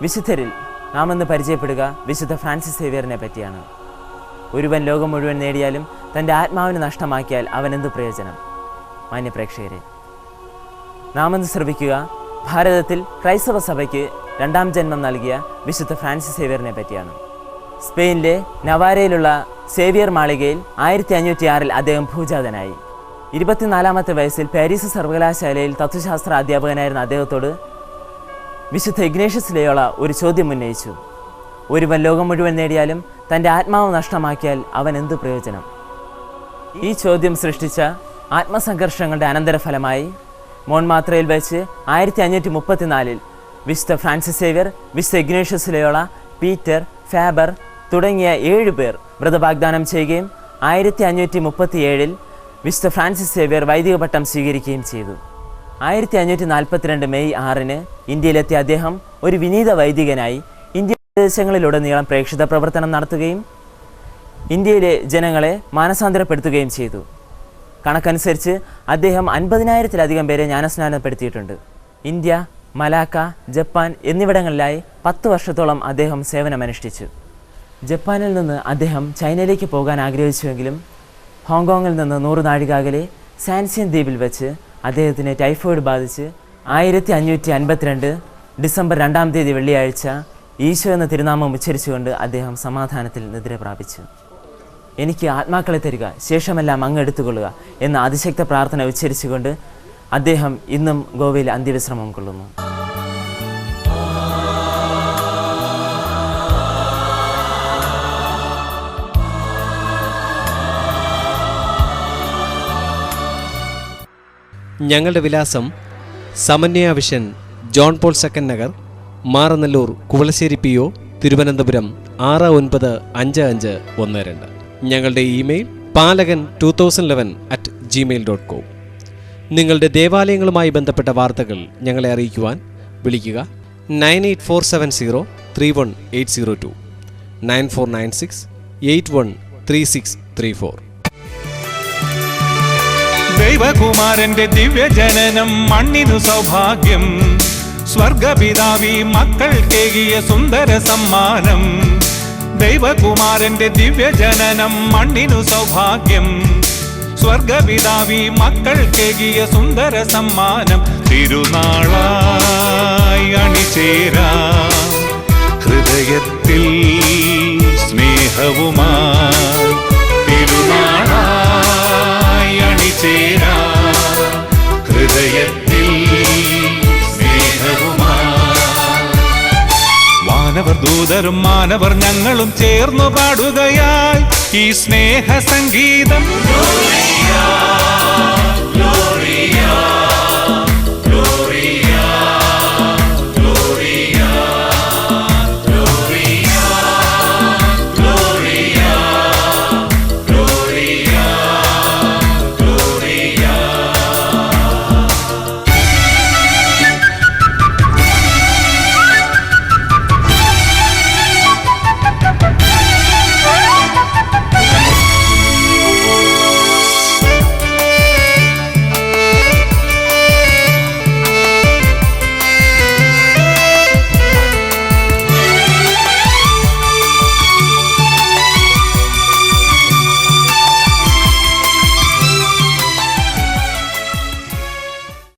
വിശുദ്ധരിൽ നാം ഇന്ന് പരിചയപ്പെടുക വിശുദ്ധ ഫ്രാൻസിസ് സേവ്യറിനെ പറ്റിയാണ്. ഒരുവൻ ലോകം മുഴുവൻ നേടിയാലും തൻ്റെ ആത്മാവിന് നഷ്ടമാക്കിയാൽ അവനെന്ത് പ്രയോജനം? മാന്യപ്രേക്ഷകരെ, നാം ഇന്ന് ശ്രവിക്കുക ഭാരതത്തിൽ ക്രൈസ്തവ സഭയ്ക്ക് രണ്ടാം ജന്മം നൽകിയ വിശുദ്ധ ഫ്രാൻസിസ് സേവ്യറിനെ പറ്റിയാണ്. സ്പെയിനിലെ നവാരയിലുള്ള സേവിയർ മാളികയിൽ 1506 അദ്ദേഹം ഭൂജാതനായി. 24-ാമത്തെ വയസ്സിൽ പാരീസ് സർവകലാശാലയിൽ തത്വശാസ്ത്ര അധ്യാപകനായിരുന്ന അദ്ദേഹത്തോട് വിശുദ്ധ ഇഗ്നേഷ്യസ് ലയോള ഒരു ചോദ്യം ഉന്നയിച്ചു. ഒരുവൻ ലോകം മുഴുവൻ നേടിയാലും തൻ്റെ ആത്മാവ് നഷ്ടമാക്കിയാൽ അവൻ എന്ത് പ്രയോജനം? ഈ ചോദ്യം സൃഷ്ടിച്ച ആത്മസംഘർഷങ്ങളുടെ അനന്തരഫലമായി മോൺമാത്രയിൽ വെച്ച് 1534 വിശുദ്ധ ഫ്രാൻസിസ് സേവ്യർ, വിശുദ്ധ ഇഗ്നേഷ്യസ് ലയോള, പീറ്റർ, ഫാബർ തുടങ്ങിയ 7 പേർ വ്രതവാഗ്ദാനം ചെയ്യുകയും 1537 വിശുദ്ധ ഫ്രാൻസിസ് സേവ്യർ വൈദിക പട്ടം സ്വീകരിക്കുകയും ചെയ്തു. 1542 മെയ് 6 ഇന്ത്യയിലെത്തിയ അദ്ദേഹം ഒരു വിനീത വൈദികനായി ഇന്ത്യൻ പ്രദേശങ്ങളിലുടനീളം പ്രേക്ഷിത പ്രവർത്തനം നടത്തുകയും ഇന്ത്യയിലെ ജനങ്ങളെ മാനസാന്തരപ്പെടുത്തുകയും ചെയ്തു. കണക്കനുസരിച്ച് അദ്ദേഹം 50,000-ത്തിലധികം പേരെ ജ്ഞാനസ്നാനപ്പെടുത്തിയിട്ടുണ്ട്. ഇന്ത്യ, മലാക്ക, ജപ്പാൻ എന്നിവിടങ്ങളിലായി 10 വർഷത്തോളം അദ്ദേഹം സേവനമനുഷ്ഠിച്ചു. ജപ്പാനിൽ നിന്ന് അദ്ദേഹം ചൈനയിലേക്ക് പോകാൻ ആഗ്രഹിച്ചുവെങ്കിലും ഹോങ്കോങ്ങിൽ നിന്ന് 100 നാഴിക അകലെ സാൻസിയൻ ദ്വീപിൽ വെച്ച് അദ്ദേഹത്തിന് ടൈഫോയിഡ് ബാധിച്ച് 1552 ഡിസംബർ 2-ാം തീയതി വെള്ളിയാഴ്ച ഈശോ എന്ന തിരുനാമം ഉച്ചരിച്ചുകൊണ്ട് അദ്ദേഹം സമാധാനത്തിൽ നിദ്ര പ്രാപിച്ചു. എനിക്ക് ആത്മാക്കളെ തരിക, ശേഷമെല്ലാം അങ്ങ് എടുത്തുകൊള്ളുക എന്ന അതിശക്ത പ്രാർത്ഥന ഉച്ചരിച്ചുകൊണ്ട് അദ്ദേഹം ഇന്നും ഗോവയിൽ അന്ത്യവിശ്രമം കൊള്ളുന്നു. ഞങ്ങളുടെ വിലാസം Samanvaya vision, John Paul second Nagar, Maranallur, Kuvalassery PO, Thiruvananthapuram 695512. ഞങ്ങളുടെ ഇമെയിൽ palagan2011@gmail.com. നിങ്ങളുടെ ദേവാലയങ്ങളുമായി ബന്ധപ്പെട്ട വാർത്തകൾ ഞങ്ങളെ അറിയിക്കുവാൻ വിളിക്കുക 9847031802 9496813634. ദൈവകുമാരന്റെ ദിവ്യജനനം മണ്ണിനു സൗഭാഗ്യം, സ്വർഗപിതാവി മക്കൾക്കേകിയ സുന്ദര സമ്മാനം. ദൈവകുമാരന്റെ ദിവ്യജനനം മണ്ണിനു സൗഭാഗ്യം, സ്വർഗപിതാവി മക്കൾക്കേകിയ സുന്ദര സമ്മാനം. തിരുനാളായി അണിചേരാം ഹൃദയത്തിൽ സ്നേഹവുമായി, തിരുനാളായി അണിചേരാം ഹൃദയത്തിൽ സ്നേഹവുമായി. വാനവർ ദൂതരും മാനവർ ഞങ്ങളും ചേർന്നു പാടുകയായി ഈ സ്നേഹ സംഗീതം. Gloria, Gloria.